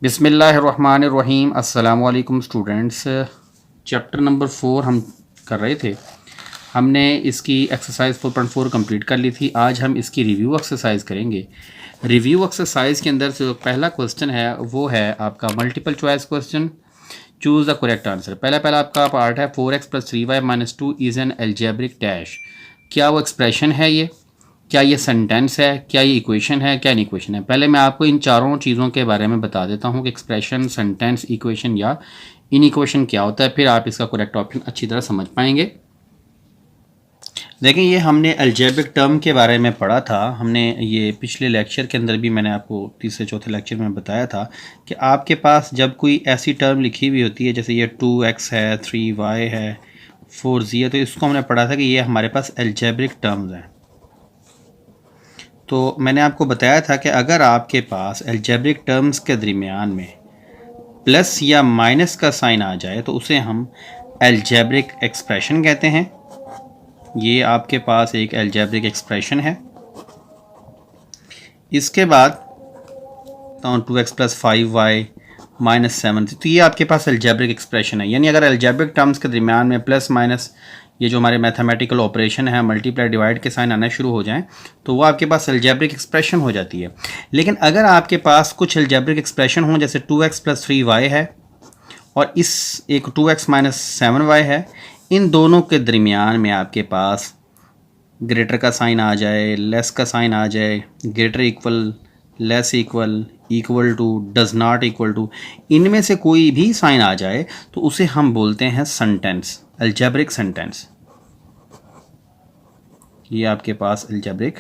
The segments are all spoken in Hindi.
बिस्मिल्लाहिर्रहमानिर्रहीम। अस्सलामु अलैकुम स्टूडेंट्स। चैप्टर नंबर 4 हम कर रहे थे। हमने इसकी एक्सरसाइज 4.4 कंप्लीट कर ली थी। आज हम इसकी रिव्यू एक्सरसाइज करेंगे। रिव्यू एक्सरसाइज के अंदर जो पहला क्वेश्चन है वो है आपका multiple choice question. Choose the correct answer. पहला आपका पार्ट है 4x + 3y - 2 is an algebraic dash. क्या वो एक्सप्रेशन है ये? क्या ये सेंटेंस है? क्या ये इक्वेशन है? क्या इक्वेशन है? पहले मैं आपको इन चारों चीज़ों के बारे में बता देता हूँ कि एक्सप्रेशन, सेंटेंस, इक्वेशन या इन इक्वेशन क्या होता है, फिर आप इसका करेक्ट ऑप्शन अच्छी तरह समझ पाएंगे। देखें, ये हमने अलजेब्रिक टर्म के बारे में पढ़ा था। हमने ये पिछले लेक्चर के अंदर भी मैंने आपको तीसरे चौथे लेक्चर में बताया था कि आपके पास जब कोई ऐसी टर्म लिखी हुई होती है जैसे ये 2x है, 3y है, 4z है, तो इसको हमने पढ़ा था कि ये हमारे पास अलजेब्रिक टर्म्स हैं। तो मैंने आपको बताया था कि अगर आपके पास अलजेब्रिक टर्म्स के दरमियान में प्लस या माइनस का साइन आ जाए तो उसे हम अलजेब्रिक एक्सप्रेशन कहते हैं। ये आपके पास एक अलजेब्रिक एक्सप्रेशन है। इसके बाद तो 2x + 5y - 7, तो ये आपके पास अलजेब्रिक एक्सप्रेशन है। यानी अगर अलजेब्रिक टर्म्स के दरमियान में प्लस माइनस ये जो हमारे मैथमेटिकल ऑपरेशन है, मल्टीप्लाई डिवाइड के साइन आना शुरू हो जाएं तो वो आपके पास अलजेब्रिक एक्सप्रेशन हो जाती है। लेकिन अगर आपके पास कुछ अलजेब्रिक एक्सप्रेशन हो जैसे 2x + 3y है और इस एक 2x - 7y है, इन दोनों के दरमियान में आपके पास ग्रेटर का साइन आ जाए, लेस का साइन आ जाए, greater equal, less equal, equal to, does not equal to, इनमें से कोई भी साइन आ जाए तो उसे हम बोलते हैं सेंटेंस, अलजेब्रिक सेंटेंस। ये आपके पास अलजेब्रिक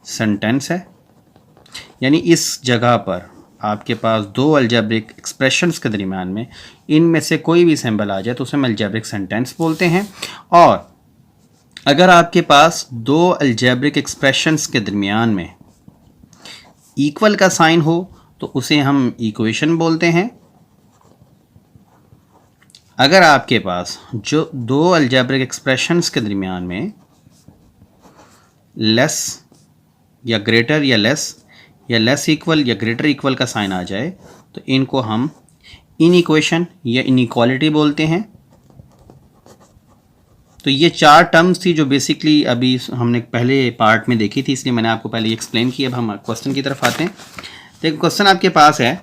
सेंटेंस है। यानी इस जगह पर आपके पास दो अलजेब्रिक एक्सप्रेशंस के दरमियान में इनमें से कोई भी सिंबल आ जाए तो उसे हम अलजेब्रिक सेंटेंस बोलते हैं। और अगर आपके पास दो अलजेब्रिक एक्सप्रेशंस के दरमियान में इक्वल का साइन हो तो उसे हम इक्वेशन बोलते हैं। अगर आपके पास जो दो अलजेब्रिक एक्सप्रेशंस के दरमियान में लेस या ग्रेटर या लेस इक्वल या ग्रेटर इक्वल का साइन आ जाए तो इनको हम इनइक्वेशन या इनइक्वालिटी बोलते हैं। तो ये चार टर्म्स थी जो बेसिकली अभी हमने पहले पार्ट में देखी थी, इसलिए मैंने आपको पहले एक्सप्लेन किया। अब हम क्वेश्चन की तरफ आते हैं। देखो, क्वेश्चन आपके पास है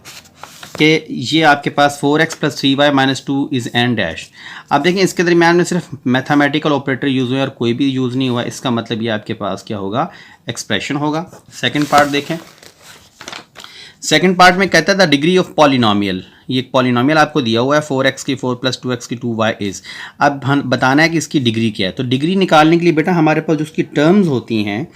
कि ये आपके पास 4x + 3y - 2 is an dash. आप देखें, इसके दरमियान में सिर्फ मैथमेटिकल ऑपरेटर यूज़ हुए और कोई भी यूज़ नहीं हुआ। इसका मतलब ये आपके पास क्या होगा? एक्सप्रेशन होगा। सेकेंड पार्ट देखें। सेकेंड पार्ट में कहता था डिग्री ऑफ पॉलिनोमियल। ये एक पॉलिनोमियल आपको दिया हुआ है 4x की 4 + 2x की 2y इज़। अब हम बताना है कि इसकी डिग्री क्या है। तो डिग्री निकालने के लिए बेटा हमारे पास जो उसकी टर्म्स होती हैं,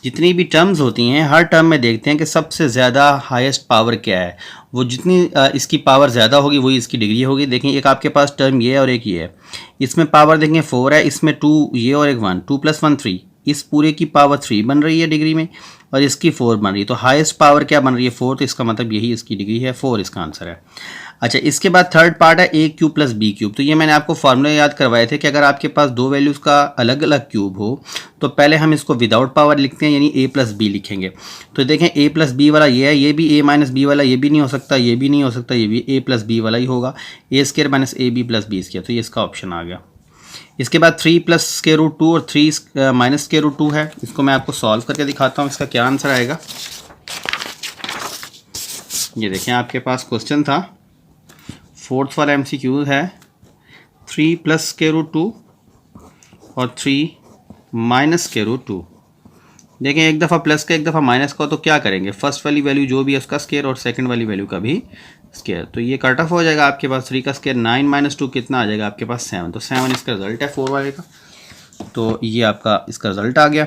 जितनी भी टर्म्स होती हैं, हर टर्म में देखते हैं कि सबसे ज़्यादा हाईएस्ट पावर क्या है। वो जितनी इसकी पावर ज़्यादा होगी वही इसकी डिग्री होगी। देखें, एक आपके पास टर्म ये है और एक ये है। इसमें पावर देखें 4 है, इसमें 2 ये और एक 1, 2 + 1 3, इस पूरे की पावर 3 बन रही है डिग्री में और इसकी 4 बन रही है। तो हाईएस्ट पावर क्या बन रही है? 4। तो इसका मतलब यही इसकी डिग्री है, 4 इसका आंसर है। अच्छा, इसके बाद थर्ड पार्ट है a³ + b³। तो ये मैंने आपको फार्मूले याद करवाए थे कि अगर आपके पास दो वैल्यूज़ का अलग अलग क्यूब हो तो पहले हम इसको विदाउट पावर लिखते हैं, यानी a + b लिखेंगे। तो देखें, a + b वाला ये है, ये भी a - b वाला ये भी नहीं हो सकता, ये भी नहीं हो सकता, ये भी a + b वाला ही होगा, a² - ab + b²। तो ये इसका ऑप्शन आ गया। इसके बाद 3 + √2 और 3 - √2 है। इसको मैं आपको सॉल्व करके दिखाता हूँ, इसका क्या आंसर आएगा। ये देखें, आपके पास क्वेश्चन था, फोर्थ वाला MCQ है 3 + √2 और 3 - √2। देखें, एक दफ़ा प्लस का एक दफ़ा माइनस का, तो क्या करेंगे? फर्स्ट वाली वैल्यू जो भी है उसका स्केयर और सेकंड वाली वैल्यू का भी स्केयर। तो ये कट ऑफ हो जाएगा आपके पास। 3 का स्केयर 9 - 2 कितना आ जाएगा आपके पास? 7। तो 7 इसका रिजल्ट है 4 वाले का। तो ये आपका इसका रिजल्ट आ गया।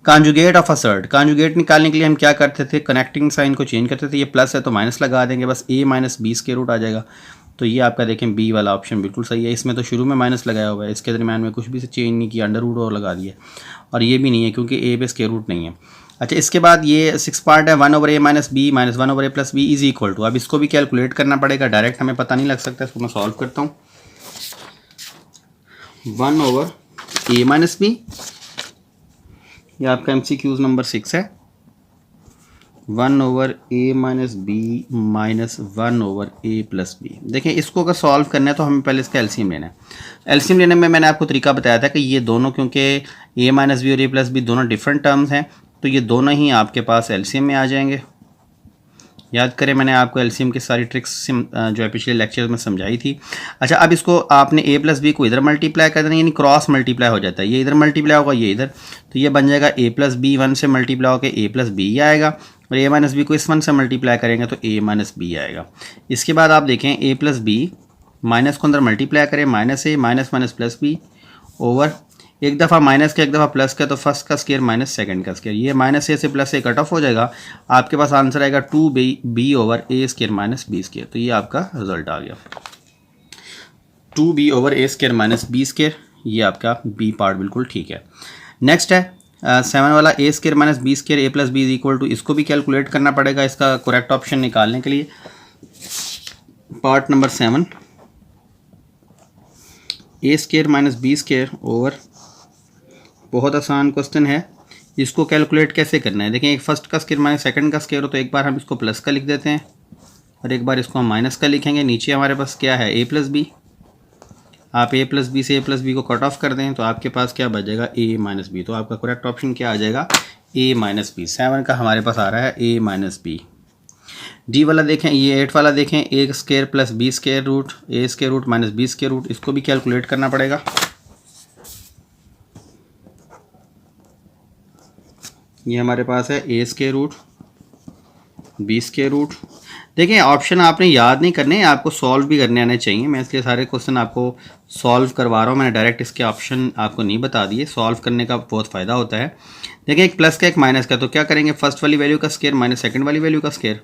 Conjugate of assert. कॉन्जुगेट निकालने के लिए हम क्या करते थे? कनेक्टिंग साइन को चेंज करते थे। ये प्लस है तो माइनस लगा देंगे, बस a - b² आ जाएगा। तो ये आपका देखें बी वाला ऑप्शन बिल्कुल सही है। इसमें तो शुरू में माइनस लगाया हुआ है, इसके दरमियान में कुछ भी से चेंज नहीं किया, अंडर रूट और लगा दिया। और ये भी नहीं है क्योंकि a पे स्क्वायर रूट नहीं है। अच्छा, इसके बाद ये 6 पार्ट है 1/a - b - 1/a + b is equal to. अब इसको भी कैलकुलेट करना पड़ेगा, डायरेक्ट हमें पता नहीं लग सकता। इसको मैं सॉल्व करता हूँ। 1/a - b, ये आपका MCQ नंबर 6 है। 1 ओवर ए माइनस बी माइनस 1 ओवर ए प्लस बी। देखिए इसको अगर सॉल्व करना है तो हमें पहले इसका एलसीएम लेना है। एलसीएम लेने में मैंने आपको तरीका बताया था कि ये दोनों, क्योंकि ए माइनस बी और ए प्लस बी दोनों डिफरेंट टर्म्स हैं, तो ये दोनों ही आपके पास एलसीएम में आ जाएंगे। याद करें मैंने आपको एलसीएम की सारी ट्रिक्स जो है पिछले लेक्चर में समझाई थी। अच्छा, अब इसको आपने ए प्लस बी को इधर मल्टीप्लाई कर देना, यानी क्रॉस मल्टीप्लाई हो जाता है। ये इधर मल्टीप्लाई होगा, ये इधर, तो ये बन जाएगा ए प्लस बी, 1 से मल्टीप्लाई होकर ए प्लस बी आएगा, और ए माइनस बी को इस 1 से मल्टीप्लाई करेंगे तो ए माइनस बी आएगा। इसके बाद आप देखें ए प्लस बी, माइनस को अंदर मल्टीप्लाई करें, माइनस ए minus minus plus B over, एक दफ़ा माइनस का एक दफ़ा प्लस का, तो फर्स्ट का स्केयर माइनस सेकंड का स्केयर, ये माइनस ए से प्लस ए कट ऑफ हो जाएगा। आपके पास आंसर आएगा 2b ओवर ए स्केयर माइनस बी स्केयर। तो ये आपका रिजल्ट आ गया 2b ओवर ए स्केयर माइनस बी स्केयर। ये आपका बी पार्ट बिल्कुल ठीक है। नेक्स्ट है 7 वाला A square minus B square A plus B is equal to, इसको भी कैलकुलेट करना पड़ेगा इसका करेक्ट ऑप्शन निकालने के लिए। Part number 7, A square minus B square over, बहुत आसान क्वेश्चन है। इसको कैलकुलेट कैसे करना है, देखें एक फर्स्ट का स्केयर माइनस सेकंड का स्केयर हो, तो एक बार हम इसको प्लस का लिख देते हैं और एक बार इसको हम माइनस का लिखेंगे। नीचे हमारे पास क्या है, ए प्लस बी। आप ए प्लस बी से ए प्लस बी को कट ऑफ कर दें तो आपके पास क्या बचेगा, ए माइनस बी। तो आपका करेक्ट ऑप्शन क्या आ जाएगा, ए माइनस बी। 7 का हमारे पास आ रहा है ए माइनस बी। डी वाला देखें, ये 8 वाला देखें, A square plus B square root, A square root minus B square root, इसको भी कैलकुलेट करना पड़ेगा। ये हमारे पास है A square root B square root. देखिए ऑप्शन आपने याद नहीं करने, आपको सॉल्व भी करने आने चाहिए। मैं इसलिए सारे क्वेश्चन आपको सॉल्व करवा रहा हूँ, मैंने डायरेक्ट इसके ऑप्शन आपको नहीं बता दिए। सॉल्व करने का बहुत फ़ायदा होता है। देखिए एक प्लस का एक माइनस का, तो क्या करेंगे, फर्स्ट वाली वैल्यू का स्केयर माइनस सेकंड वाली वैल्यू का स्केयर,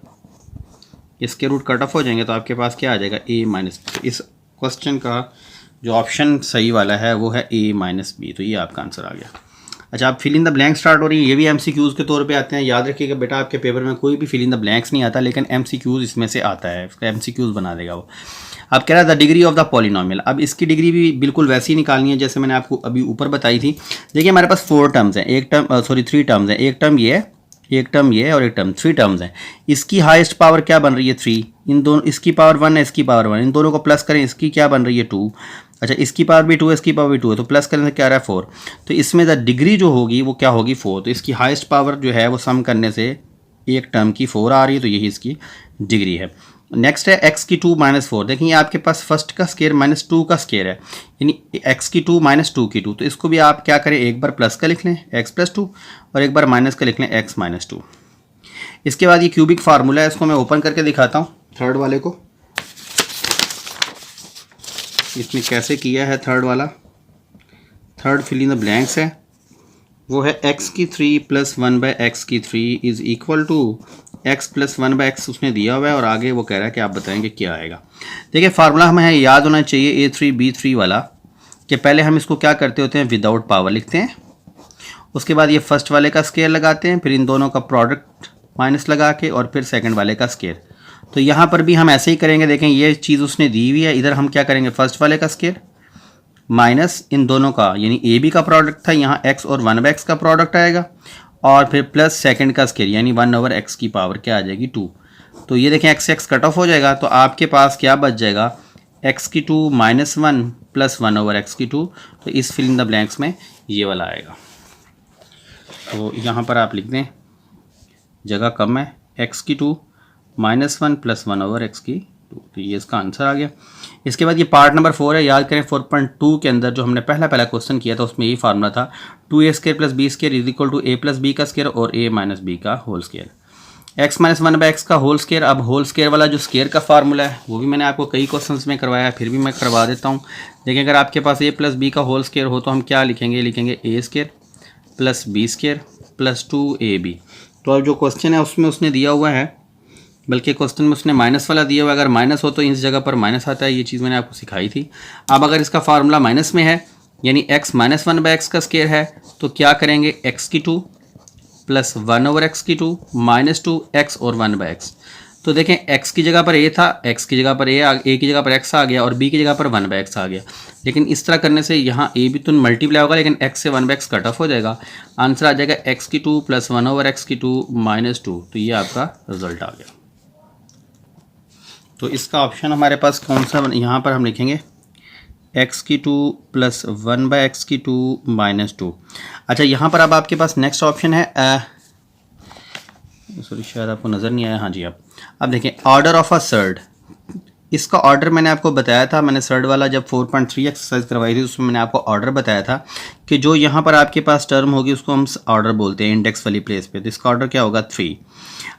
इसके रूट कट ऑफ हो जाएंगे, तो आपके पास क्या आ जाएगा, ए माइनस बी। इस क्वेश्चन का जो ऑप्शन सही वाला है वो है ए माइनस बी। तो ये आपका आंसर आ गया। अच्छा, आप fill in the blank start हो रही है, ये भी एमसीक्यूज़ के तौर पे आते हैं। याद रखिएगा बेटा, आपके पेपर में कोई भी फिल इन द ब्लैंक्स नहीं आता, लेकिन एमसीक्यूज़ इसमें से आता है, इसका एमसीक्यूज़ बना देगा वो। अब कह रहा है the degree of the polynomial. अब इसकी डिग्री भी बिल्कुल वैसी ही निकालनी है जैसे मैंने आपको अभी ऊपर बताई थी। देखिए हमारे पास 4 टर्म्स हैं, एक टर्म 3 टर्म्स हैं, एक टर्म ये है, एक टर्म ये है और एक टर्म, 3 टर्म्स हैं। इसकी हाईएस्ट पावर क्या बन रही है, 3। इन दोनों, इसकी पावर 1 है, इसकी पावर 1, इन दोनों को प्लस करें, इसकी क्या बन रही है, 2। अच्छा, इसकी पावर भी 2 है, इसकी पावर भी 2 है, तो प्लस करने से क्या आ रहा है, 4। तो इसमें द डिग्री जो होगी वो क्या होगी, 4। तो इसकी हाईएस्ट पावर जो है वो सम करने से एक टर्म की 4 आ रही है, तो यही इसकी डिग्री है। नेक्स्ट है x की 2 माइनस 4। देखिए आपके पास फर्स्ट का स्केयर माइनस 2 का स्केयर है, यानी x की 2 माइनस 2 की 2। तो इसको भी आप क्या करें, एक बार प्लस का लिख लें x प्लस 2 और एक बार माइनस का लिख लें x माइनस 2। इसके बाद ये क्यूबिक फार्मूला है, इसको मैं ओपन करके दिखाता हूँ थर्ड वाले को। इसमें कैसे किया है थर्ड वाला, third fill in the blanks है, वो है x की 3 प्लस 1 बाई एक्स की 3 is equal to x plus 1 by x उसने दिया हुआ है, और आगे वो कह रहा है कि आप बताएंगे क्या आएगा। देखिए फार्मूला हमें याद होना चाहिए A3B3 वाला, कि पहले हम इसको क्या करते होते हैं, विदाउट पावर लिखते हैं, उसके बाद ये फर्स्ट वाले का स्केयर लगाते हैं, फिर इन दोनों का प्रोडक्ट माइनस लगा के, और फिर सेकंड वाले का स्केयर। तो यहाँ पर भी हम ऐसे ही करेंगे। देखें ये चीज़ उसने दी हुई है, इधर हम क्या करेंगे, फर्स्ट वाले का स्केयर माइनस इन दोनों का, यानी ए बी का प्रोडक्ट था, यहाँ x और 1 बाई एक्स का प्रोडक्ट आएगा, और फिर प्लस सेकंड का स्केयर, यानी 1 ओवर एक्स की पावर क्या आ जाएगी, 2। तो ये देखें x कट ऑफ हो जाएगा, तो आपके पास क्या बच जाएगा, x की 2 माइनस 1 प्लस 1 ओवर एक्स की 2। तो इस फिल इन द ब्लैंक्स में ये वाला आएगा। तो यहाँ पर आप लिख दें, जगह कम है, x की 2 माइनस 1 प्लस 1 ओवर एक्स की 2। तो ये इसका आंसर आ गया। इसके बाद ये पार्ट नंबर 4 है। याद करें 4.2 के अंदर जो हमने पहला क्वेश्चन किया था उसमें यही फार्मूला था, 2a square plus B square is equal to a plus b का स्केयर और a माइनस बी का whole square, x minus 1 by x का होल स्केयर। अब होल स्केयर वाला जो स्केयर का फार्मूला है वो भी मैंने आपको कई क्वेश्चंस में करवाया है, फिर भी मैं करवा देता हूँ। देखिए अगर आपके पास a प्लस बी का होल स्केयर हो तो हम क्या लिखेंगे, लिखेंगे a square plus B square plus 2ab। तो अब जो क्वेश्चन है उसमें उसने दिया हुआ है, बल्कि क्वेश्चन में उसने माइनस वाला दिया हुआ है, अगर माइनस हो तो इस जगह पर माइनस आता है, ये चीज़ मैंने आपको सिखाई थी। अब अगर इसका फार्मूला माइनस में है, यानी x माइनस 1 बाई एक्स का स्केयर है, तो क्या करेंगे, x की 2 प्लस 1 ओवर एक्स की 2 माइनस 2 x और 1 बाई एक्स। तो देखें x की जगह पर a था, x की जगह पर a की जगह पर x आ गया और b की जगह पर 1/x आ गया। लेकिन इस तरह करने से यहाँ a भी तो मल्टीप्लाई होगा लेकिन x से 1/x कट ऑफ हो जाएगा। आंसर आ जाएगा x की 2 + 1/x की 2 - 2। तो ये आपका रिजल्ट आ गया। तो इसका ऑप्शन हमारे पास कौन सा, यहाँ पर हम लिखेंगे x की 2 + 1/x की 2 - 2। अच्छा, यहाँ पर अब आपके पास नेक्स्ट ऑप्शन है, सॉरी शायद आपको नज़र नहीं आया, हाँ जी। अब देखें ऑर्डर ऑफ अ सर्ड। इसका ऑर्डर मैंने आपको बताया था, मैंने सर्ड वाला जब 4.3 एक्सरसाइज करवाई थी उसमें मैंने आपको ऑर्डर बताया था कि जो यहाँ पर आपके पास टर्म होगी उसको हम ऑर्डर बोलते हैं इंडेक्स वाली प्लेस पे। तो इसका ऑर्डर क्या होगा 3।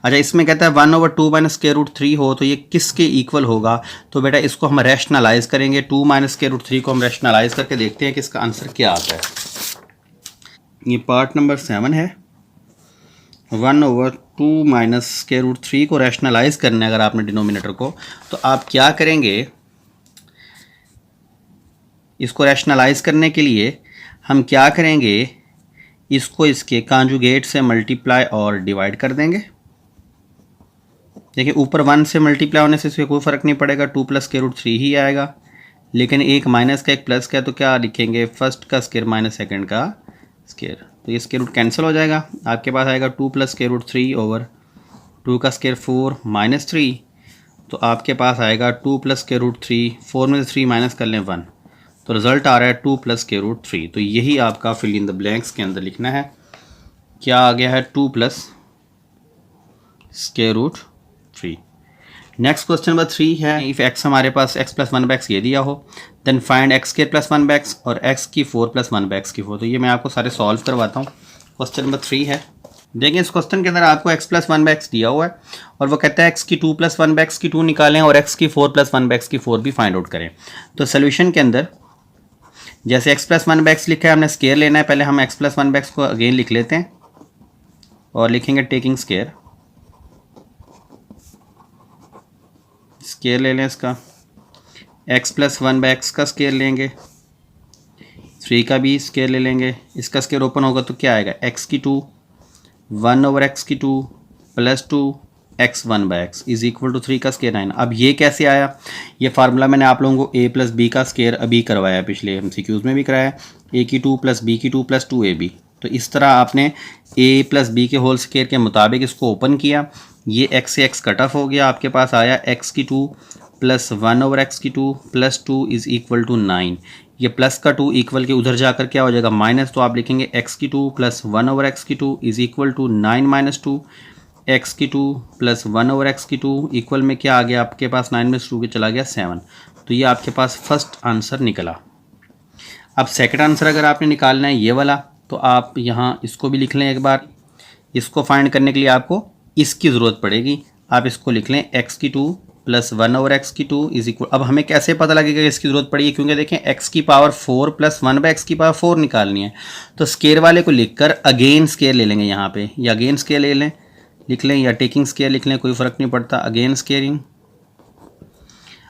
अच्छा, इसमें कहता है 1/2 - √3 हो तो ये किसके इक्वल होगा। तो बेटा इसको हम रैशनलाइज करेंगे, 2 - √3 को हम रैशनलाइज करके देखते हैं कि इसका आंसर क्या आता है। ये पार्ट नंबर 7 है। 1/2 - √3 को रैशनलाइज करना है अगर आपने डिनोमिनेटर को, तो आप क्या करेंगे, इसको रैशनलाइज करने के लिए हम क्या करेंगे, इसको इसके कांजुगेट से मल्टीप्लाई और डिवाइड कर देंगे। देखिए ऊपर 1 से मल्टीप्लाई होने से इसमें कोई फ़र्क नहीं पड़ेगा, 2 + √3 ही आएगा। लेकिन एक माइनस का एक प्लस का है तो क्या लिखेंगे, फर्स्ट का स्क्वायर माइनस सेकंड का स्क्वायर। तो ये स्क्वायर रूट कैंसिल हो जाएगा, आपके पास आएगा 2 + √3/2 का स्क्वायर 4 - 3। तो आपके पास आएगा 2 + √3, 4 में से 3 माइनस कर लें 1, तो रिज़ल्ट आ रहा है 2 + √3। तो यही आपका फिल इन द ब्लैंक्स के अंदर लिखना है। क्या आ गया है 2 + √3। नेक्स्ट क्वेश्चन नंबर 3 है, इफ़ x हमारे पास x + 1/x ये दिया हो, देन फाइंड x² + 1/x और x की 4 + 1/x की 4। तो ये मैं आपको सारे सॉल्व करवाता हूँ। क्वेश्चन नंबर 3 है, देखिए इस क्वेश्चन के अंदर आपको x + 1/x दिया हुआ है और वो कहता है x की 2 + 1/x की 2 निकालें और x की 4 + 1/x की 4 भी फाइंड आउट करें। तो सोल्यूशन के अंदर जैसे x + 1/x लिखा है, हमने स्केयर लेना है, पहले हम x + 1/x को अगेन लिख लेते हैं और लिखेंगे टेकिंग स्केयर ले लें इसका, x + 1/x का स्केयर लेंगे, 3 का भी स्केयर ले लेंगे। इसका स्केयर ओपन होगा तो क्या आएगा, x की 2 1/x की 2 + 2 x 1/x is equal to 3 का स्केयर 9। अब ये कैसे आया, ये फार्मूला मैंने आप लोगों को a + b का स्केयर अभी करवाया, पिछले MCQs में भी कराया, a की 2 + b की 2 + 2ab। तो इस तरह आपने a + b के होल स्केयर के मुताबिक इसको ओपन किया, ये x से x कट ऑफ हो गया, आपके पास आया x की 2 + 1/x की 2 + 2 इज इक्वल टू 9। ये प्लस का 2 इक्वल के उधर जाकर क्या हो जाएगा माइनस, तो आप लिखेंगे x की 2 + 1/x की 2 इज इक्वल टू 9 - 2, x की 2 + 1/x की 2 इक्वल में क्या आ गया आपके पास, 9 में 2 के चला गया 7। तो ये आपके पास फर्स्ट आंसर निकला। अब सेकंड आंसर अगर आपने निकालना है ये वाला, तो आप यहाँ इसको भी लिख लें एक बार। इसको फाइंड करने के लिए आपको इसकी ज़रूरत पड़ेगी, आप इसको लिख लें x की 2 + 1/x की 2 इज इक्वल। अब हमें कैसे पता लगेगा इसकी ज़रूरत पड़ी है, क्योंकि देखें x की पावर 4 + 1/x की पावर 4 निकालनी है। तो स्केयर वाले को लिखकर अगेन स्केयर ले लेंगे यहाँ पे, या अगेन स्केयर ले लें, लिख लें, या टेकिंग स्केयर लिख लें, कोई फ़र्क नहीं पड़ता, अगेन स्केयरिंग।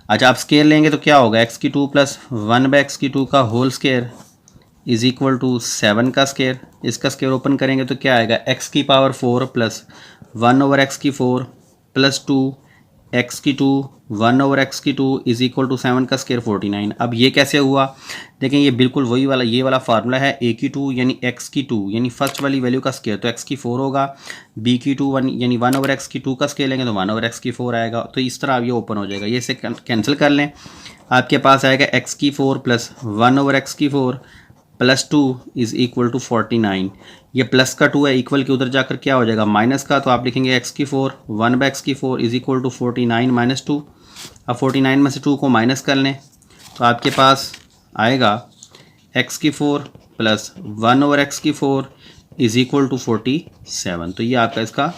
अच्छा, आप स्केयर लेंगे तो क्या होगा, x की 2 + 1/x की 2 का whole square is equal to 7 का स्केयर। इसका स्केयर ओपन करेंगे तो क्या आएगा, x की पावर 4 + 1/x की 4 + 2 x की 2 1/x की 2 इज इक्वल टू 7 का स्केयर 49। अब ये कैसे हुआ, देखें ये बिल्कुल वही वाला ये वाला फार्मूला है, a की 2 यानी x की 2 यानी फर्स्ट वाली वैल्यू का स्केयर तो x की 4 होगा, b की 2 1 यानी 1/x की 2 का स्केयर लेंगे तो 1/x की 4 आएगा। तो इस तरह अब ये ओपन हो जाएगा, ये इसे कैंसिल कर लें, आपके पास आएगा x की 4 + 1/x की 4 + 2 इज इक्वल टू 49। ये प्लस का 2 है, इक्वल के उधर जाकर क्या हो जाएगा माइनस का, तो आप लिखेंगे x की 4 1/x की 4 इज इक्वल टू 49 - 2। अब 49 में से 2 को माइनस कर लें तो आपके पास आएगा x की 4 + 1/x की 4 इज इक्वल टू 47। तो ये आपका इसका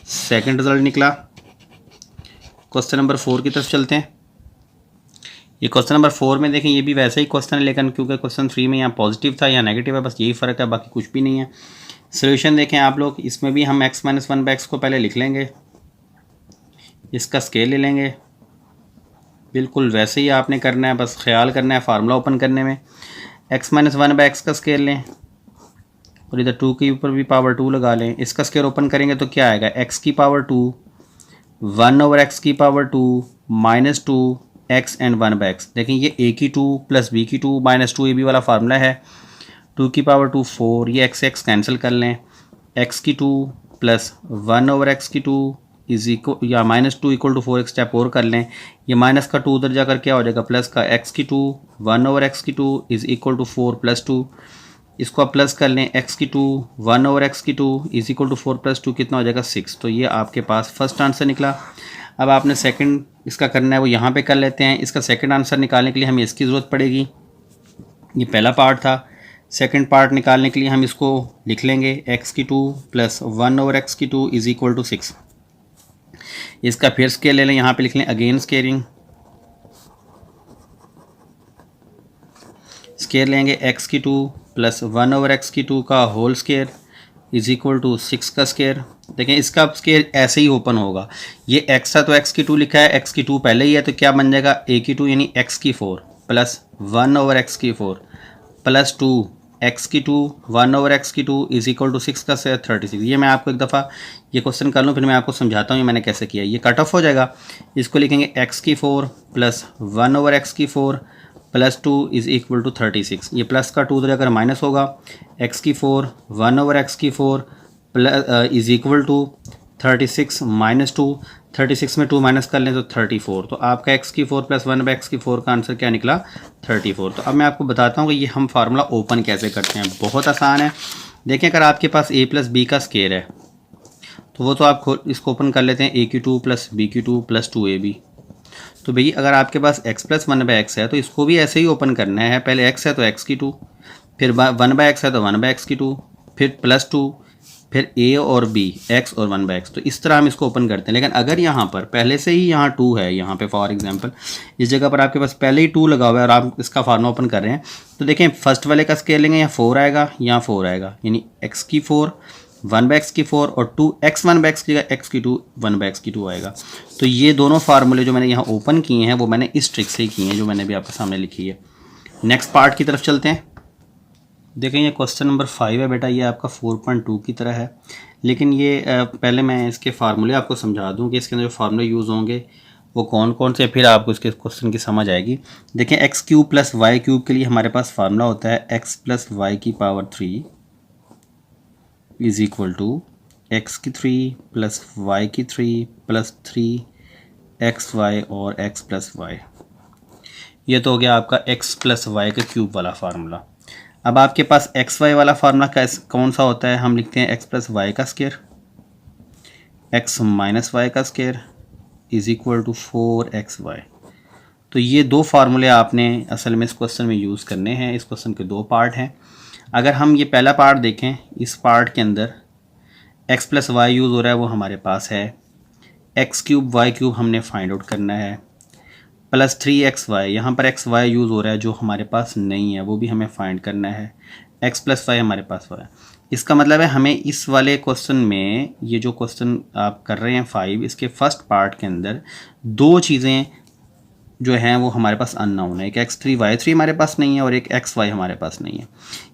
सेकंड रिजल्ट निकला। क्वेश्चन नंबर 4 की तरफ चलते हैं। ये क्वेश्चन नंबर 4 में देखें, ये भी वैसा ही क्वेश्चन है, लेकिन क्योंकि क्वेश्चन 3 में यहाँ पॉजिटिव था या नेगेटिव है, बस यही फ़र्क है, बाकी कुछ भी नहीं है। सोल्यूशन देखें आप लोग, इसमें भी हम x - 1/x को पहले लिख लेंगे, इसका स्केल ले लेंगे, बिल्कुल वैसे ही आपने करना है, बस ख्याल करना है फार्मूला ओपन करने में। x - 1/x का स्केल लें और इधर 2 के ऊपर भी पावर 2 लगा लें, इसका स्केल ओपन करेंगे तो क्या आएगा, x की पावर 2 1/x की पावर 2 -2x एंड 1/x। देखें ये a की 2 प्लस b की 2 -2ab वाला फार्मूला है। 2 की पावर 2 4, ये x कैंसिल कर लें। x की 2 प्लस 1/x की 2 इज इक्वल या -2 इक्वल टू 4, एक स्टेप और कर लें। ये माइनस का 2 उधर जाकर क्या हो जाएगा, प्लस का x की 2 1/x की 2 इज इक्वल टू 4 + 2। इसको आप प्लस कर लें, x की 2 1/x की 2 इज इक्वल टू 4 + 2 कितना हो जाएगा 6। तो ये आपके पास फर्स्ट आंसर निकला। अब आपने सेकंड इसका करना है वो यहाँ पे कर लेते हैं। इसका सेकंड आंसर निकालने के लिए हमें इसकी ज़रूरत पड़ेगी। ये पहला पार्ट था। सेकंड पार्ट निकालने के लिए हम इसको लिख लेंगे x की 2 प्लस 1/x की 2 इज इक्वल टू 6। इसका फिर स्केयर ले लें, यहाँ पे लिख लें अगेन स्केयरिंग। स्केयर लेंगे x की 2 प्लस 1/x की 2 का whole square is equal to 6 का स्केयर। देखें इसका स्केयर ऐसे ही ओपन होगा। ये x था तो x की 2 लिखा है, x की 2 पहले ही है तो क्या बन जाएगा a की 2 यानी x की 4 प्लस 1/x की 4 प्लस 2 x की 2 1/x की 2 इज इक्वल टू 6 का स्केयर 36। ये मैं आपको एक दफ़ा ये क्वेश्चन कर लूँ फिर मैं आपको समझाता हूँ ये मैंने कैसे किया। ये कट ऑफ हो जाएगा। इसको लिखेंगे x की 4 प्लस 1/x की 4 प्लस 2 इज इक्वल टू 36। ये प्लस का 2 उधर अगर माइनस होगा, x की 4 1/x की 4 plus is equal to 36 minus 2। 36 में 2 माइनस कर लें तो 34। तो आपका x की 4 प्लस 1/x की 4 का आंसर क्या निकला 34। तो अब मैं आपको बताता हूँ कि ये हम फार्मूला ओपन कैसे करते हैं। बहुत आसान है। देखें अगर आपके पास a प्लस b का स्केयर है तो वो तो आप इसको ओपन कर लेते हैं a की 2 प्लस b की 2 प्लस 2ab। तो भई अगर आपके पास x प्लस 1/x है तो इसको भी ऐसे ही ओपन करना है। पहले x है तो x की 2, फिर 1/x है तो 1/x की 2, फिर प्लस 2, फिर a और b x और 1/x। तो इस तरह हम इसको ओपन करते हैं। लेकिन अगर यहाँ पर पहले से ही यहाँ 2 है, यहाँ पे फॉर एग्जांपल इस जगह पर आपके पास पहले ही 2 लगा हुआ है और आप इसका फार्मूला ओपन कर रहे हैं तो देखें फर्स्ट वाले का स्केयर लेंगे, यहाँ 4 आएगा, यहाँ 4 आएगा, यानी x की 4 1/x की 4 और 2x 1/x की जगह x की 2 1/x की 2 आएगा। तो ये दोनों फार्मूले जो मैंने यहाँ ओपन किए हैं वो मैंने इस ट्रिक से ही किए हैं जो मैंने भी आपके सामने लिखी है। नेक्स्ट पार्ट की तरफ चलते हैं। देखें ये क्वेश्चन नंबर 5 है बेटा, ये आपका 4.2 की तरह है। लेकिन ये पहले मैं इसके फार्मूले आपको समझा दूँ कि इसके अंदर जो फार्मूले यूज़ होंगे वो कौन कौन से, फिर आपको इसके क्वेश्चन की समझ आएगी। देखें x cube plus y cube के लिए हमारे पास फार्मूला होता है x प्लस वाई की power 3 is equal to x की 3 प्लस वाई की 3 प्लस 3xy और x प्लस वाई। ये तो हो गया आपका x प्लस वाई का क्यूब वाला फार्मूला। अब आपके पास xy वाला फार्मूला कौन सा होता है, हम लिखते हैं x प्लस वाई का स्केयर x माइनस वाई का square is equal to 4xy। तो ये दो फार्मूले आपने असल में इस क्वेश्चन में यूज़ करने हैं। इस क्वेश्चन के दो पार्ट हैं। अगर हम ये पहला पार्ट देखें, इस पार्ट के अंदर x प्लस वाई यूज़ हो रहा है वो हमारे पास है, x क्यूब वाई क्यूब हमने फाइंड आउट करना है, प्लस 3xy यहाँ पर xy यूज़ हो रहा है जो हमारे पास नहीं है वो भी हमें फाइंड करना है, x प्लस वाई हमारे पास हुआ है। इसका मतलब है हमें इस वाले क्वेश्चन में, ये जो क्वेश्चन आप कर रहे हैं 5, इसके फर्स्ट पार्ट के अंदर दो चीज़ें जो हैं वो हमारे पास अननोन है। एक x3 y3 हमारे पास नहीं है और एक xy हमारे पास नहीं है।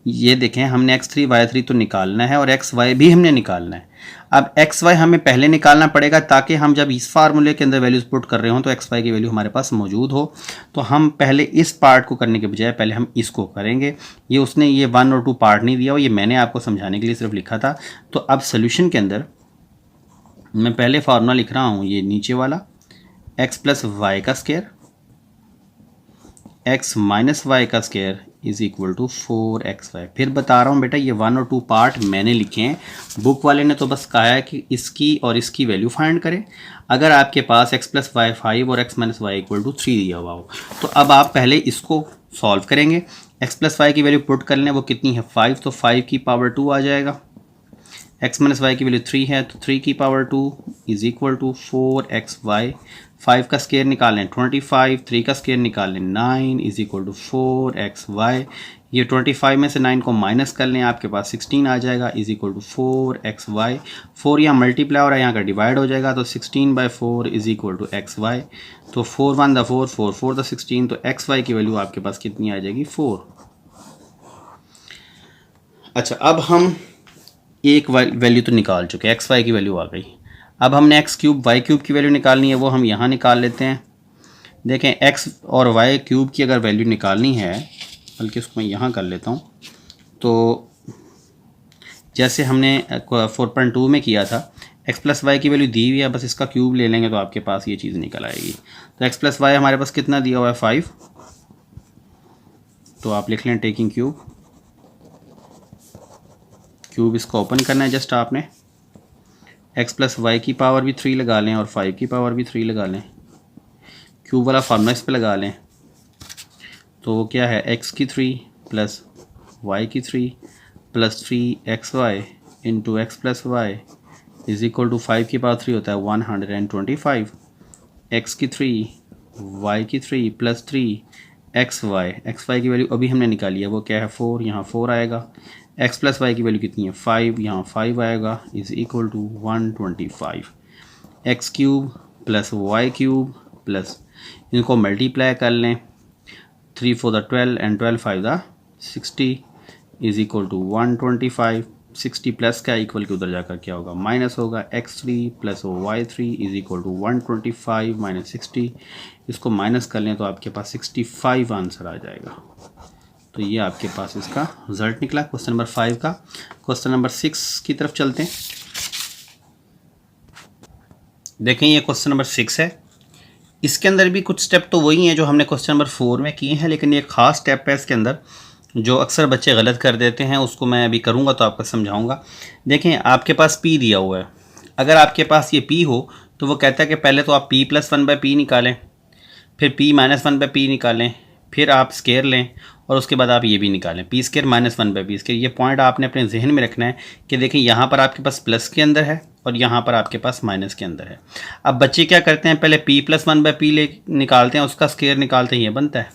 ये देखें हमने x3 y3 तो निकालना है और xy भी हमने निकालना है। अब xy हमें पहले निकालना पड़ेगा ताकि हम जब इस फार्मूले के अंदर वैल्यूज पुट कर रहे हों तो xy की वैल्यू हमारे पास मौजूद हो। तो हम पहले इस पार्ट को करने के बजाय पहले हम इसको करेंगे। ये उसने ये 1 और 2 पार्ट नहीं दिया, ये मैंने आपको समझाने के लिए सिर्फ लिखा था। तो अब सोल्यूशन के अंदर मैं पहले फार्मूला लिख रहा हूँ, ये नीचे वाला x प्लस वाई का स्केयर x माइनस वाई का square is equal to 4xy। फिर बता रहा हूँ बेटा ये 1 और 2 पार्ट मैंने लिखे हैं, बुक वाले ने तो बस कहा है कि इसकी और इसकी वैल्यू फाइंड करें। अगर आपके पास x प्लस वाई 5 और x minus y equal to 3 दिया हुआ हो तो अब आप पहले इसको सॉल्व करेंगे। x प्लस वाई की वैल्यू पुट कर लें, वो कितनी है 5, तो 5 की पावर 2 आ जाएगा। x माइनस वाई की वैल्यू 3 है तो 3 की power 2 is equal to 4xy। 5 का स्केयर निकालें 25, 3 का स्केयर निकालें 9 इज इक्वल टू 4xy। ये 25 में से 9 को माइनस कर लें, आपके पास 16 आ जाएगा इज इक्वल टू 4xy। 4 यहाँ मल्टीप्लाई हो रहा है, यहाँ का डिवाइड हो जाएगा तो 16/4 इज इक्वल टू xy। तो 4 1 द 4, 4 4 द 16, तो xy की वैल्यू आपके पास कितनी आ जाएगी 4। अच्छा अब हम एक वैल्यू तो निकाल चुके हैं, xy की वैल्यू आ गई। अब हमने एक्स क्यूब वाई क्यूब की वैल्यू निकालनी है, वो हम यहाँ निकाल लेते हैं। देखें एक्स और वाई क्यूब की अगर वैल्यू निकालनी है, बल्कि उसको मैं यहाँ कर लेता हूँ, तो जैसे हमने 4.2 में किया था, एक्स प्लस वाई की वैल्यू दी हुई है, बस इसका क्यूब ले लेंगे तो आपके पास ये चीज़ निकल आएगी। तो एक्स प्लस वाई हमारे पास कितना दिया हुआ है 5, तो आप लिख लें टेकिंग क्यूब। क्यूब इसको ओपन करना है जस्ट आपने, एक्स प्लस वाई की पावर भी 3 लगा लें और 5 की पावर भी 3 लगा लें, क्यूब वाला फार्मूला इस पे लगा लें। तो वो क्या है, एक्स की 3 प्लस वाई की 3 plus 3xy into x plus y is equal to 5 की पावर 3 होता है 125। एक्स की 3 वाई की 3 प्लस 3xy की वैल्यू अभी हमने निकाली है, वो क्या है 4, यहाँ 4 आएगा। एक्स प्लस वाई की वैल्यू कितनी है 5, यहाँ 5 आएगा, is equal to 125। X cube plus y cube plus, इनको मल्टीप्लाई कर लें, 3 4 the 12 and 12 5 the 60 is equal to 125। 60 plus का इक्वल के उधर जाकर क्या होगा, माइनस होगा। x3 plus y3 is equal to 125 minus 60, इसको माइनस कर लें तो आपके पास 65 आंसर आ जाएगा। तो ये आपके पास इसका रिजल्ट निकला क्वेश्चन नंबर 5 का। क्वेश्चन नंबर 6 की तरफ चलते हैं। देखें ये क्वेश्चन नंबर 6 है, इसके अंदर भी कुछ स्टेप तो वही हैं जो हमने क्वेश्चन नंबर 4 में किए हैं, लेकिन ये खास स्टेप है इसके अंदर जो अक्सर बच्चे गलत कर देते हैं, उसको मैं अभी करूँगा तो आपको समझाऊँगा। देखें आपके पास p दिया हुआ है, अगर आपके पास ये p हो तो वो कहता है कि पहले तो आप p प्लस 1/p निकालें, फिर p माइनस 1/p निकालें, फिर आप स्केयर लें और उसके बाद आप ये भी निकालें p square minus 1/p square. ये पॉइंट आपने अपने जहन में रखना है कि देखें यहाँ पर आपके पास प्लस के अंदर है और यहाँ पर आपके पास माइनस के अंदर है। अब बच्चे क्या करते हैं, पहले p प्लस 1/p ले निकालते हैं, उसका स्केयर निकालते हैं, ये बनता है।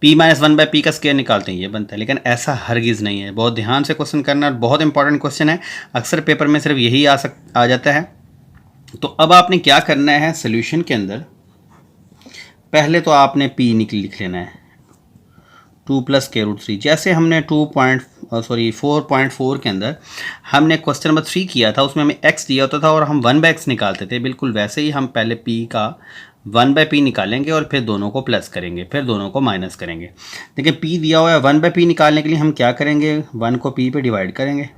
p माइनस 1/p का स्केयर निकालते हैं, ये बनता है। लेकिन ऐसा हरगिज़ नहीं है, बहुत ध्यान से क्वेश्चन करना, बहुत इंपॉर्टेंट क्वेश्चन है, अक्सर पेपर में सिर्फ यही आ जाता है। तो अब आपने क्या करना है, सोल्यूशन के अंदर पहले तो आपने p लिख लेना है 2 प्लस स्क्वायर रूट 3। जैसे हमने 4.4 के अंदर हमने क्वेश्चन नंबर 3 किया था, उसमें हमें x दिया होता था और हम 1/x निकालते थे, बिल्कुल वैसे ही हम पहले p का 1/p निकालेंगे और फिर दोनों को प्लस करेंगे, फिर दोनों को माइनस करेंगे। देखिए p दिया हुआ है, 1/p निकालने के लिए हम क्या करेंगे, 1 को p पे डिवाइड करेंगे